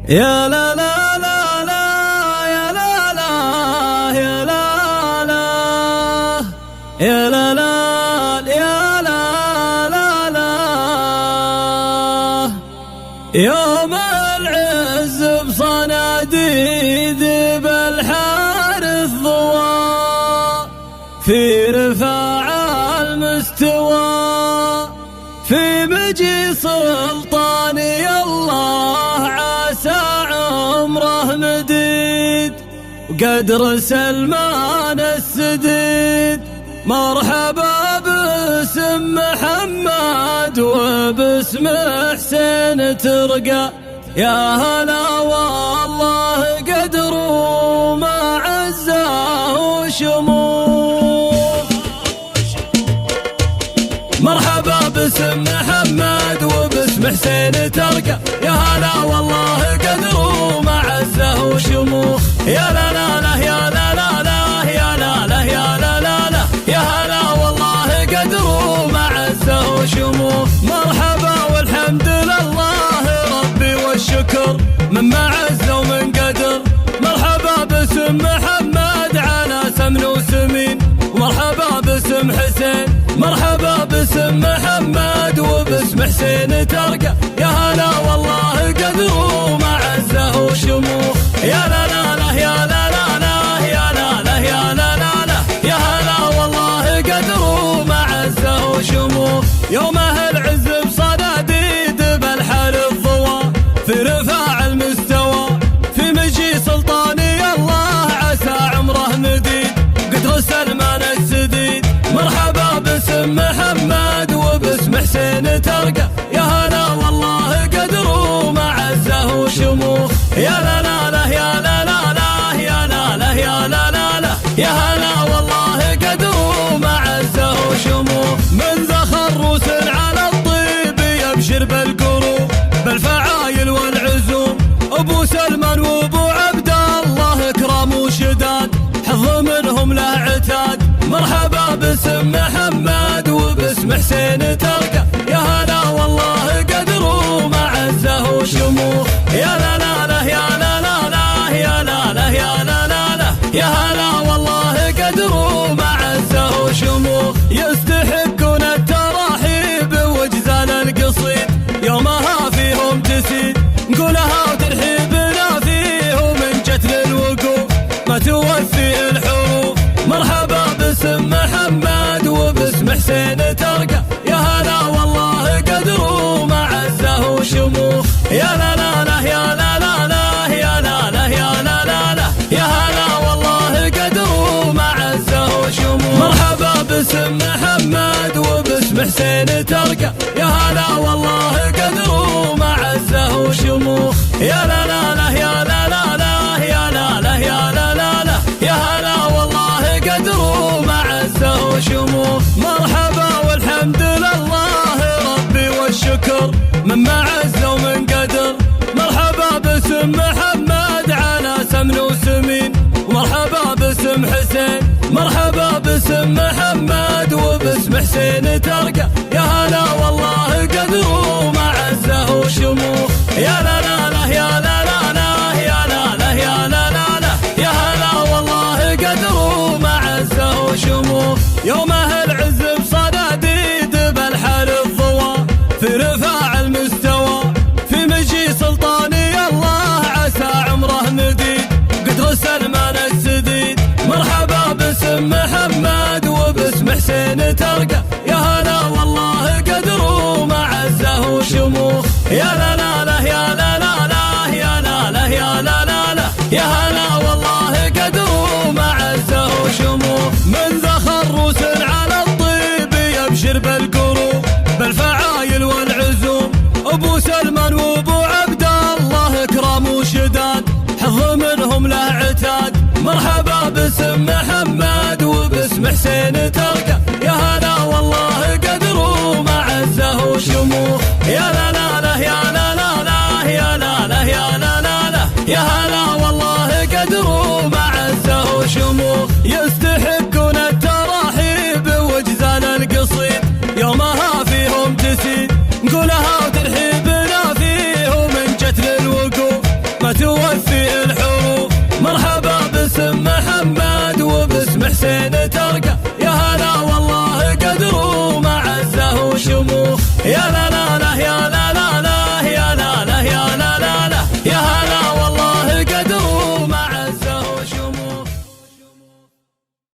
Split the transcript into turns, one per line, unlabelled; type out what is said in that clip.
يا لا لا لا لا يا لا لا يا لا لا يا لا لا يا لا لا لا يوم العز بصناديد بالحار الضواء في رفاع المستوى في مجي سلطاني الله عسى عمره مديد وقدر سلمان السديد مرحبا باسم محمد وباسم حسين ترقى يا هلا والله قدر وما عزه وشموخ مرحبا باسم محمد وباسم حسين ترقى يا هلا والله قدر وما عزه وشموخ يا لا لا لا يا لا لا لا يا لا لا يا لا لا لا يا هلا والله قدر وما عزه وشموخ مرحبا والحمد لله ربي والشكر مما عز ومن قدر مرحبا باسم محمد على سمن وسمين ومرحبا باسم حسين مرحبا باسم محمد وباسم حسين ترقى يا هلا والله قدر وما عزه وشموخ يا لا لا لا يا لا لا لا يا لا لا يا لا لا لا يا هلا والله قدر وما عزه وشموخ يوم العز بصناديد بالحال الضوى في رفاع المستوى في مجي سلطاني الله عسى عمره مديد قدر سلمان السديد مرحبا باسم محمد وباسم حسين ترقى يا هلا والله قدر وما عزه وشموخ يا لا لا لا يا لا لا لا يا لا لا يا لا لا لا يا هلا والله قدر وما عزه وشموخ من ذا خروس على الطيب يبشر بالقلوب بالفعايل والعزوم ابو سلمان وابو عبد الله اكرام وشداد حظ منهم له عتاد مرحبا باسم محمد وباسم حسين ترقى يا هلا والله قدر وما عزه وشموخ يا لا لا لا يا لا لا لا يا لا لا يا لا لا لا يا هلا والله قدر وما عزه وشموخ يستحقون التراحيب واجزال القصيد يومها فيهم تسيد نقولها وترحيبنا فيهم من جتل الوقوف ما توفي الحروف مرحبا باسم محمد وباسم حسين ترقى يا هلا والله قدر وما عزه وشموخ يا لا لا لا يا لا لا لا يا لا لا يا لا لا لا يا هلا والله قدر وما عزه وشموخ مرحبا باسم محمد وباسم حسين ترقى يا هلا والله قدر وما عزه وشموخ يا لا لا لا يا لا لا لا يا لا لا يا لا لا لا يا هلا والله قدر وما عزه وشموخ مرحبا والحمد لله ربي والشكر مما عز ومن قدر مرحبا باسم محمد على سمن وسمين ومرحبا باسم حسين مرحبا باسم محمد وباسم حسين ترقى يا هلا والله قدر وما عزه وشموخ يا لا لا لا يا لا لا لا يا لا لا يا لا لا لا يا هلا والله قدر وما عزه وشموخ يوم العز بصناديد بالحال الضوى في رفاع المستوى في مجي سلطاني الله عسى عمره مديد قدر سلمان السديد مرحبا باسم محمد وباسم حسين ترقى يا هلا والله قدر وما عزه وشموخ يا لا لا لا يا لا لا لا يا لا لا يا لا لا لا يا هلا والله قدر وما عزه وشموخ من ذا خروس على الطيب يبشر بالقلوب بالفعايل والعزوم ابو سلمان وابو عبد الله اكرام وشداد حظ منهم له عتاد مرحبا باسم محمد وباسم حسين ترقى يا هلا والله قدر وما عزه وشموخ يا لا لا لا يا لا لا لا يا لا لا يا لا لا لا يا هلا والله قدر وما عزه وشموخ يستحقون التراحيب واجزال القصيد يومها فيهم تسيد نقولها وترحيبنا فيهم من جتل الوقوف حسين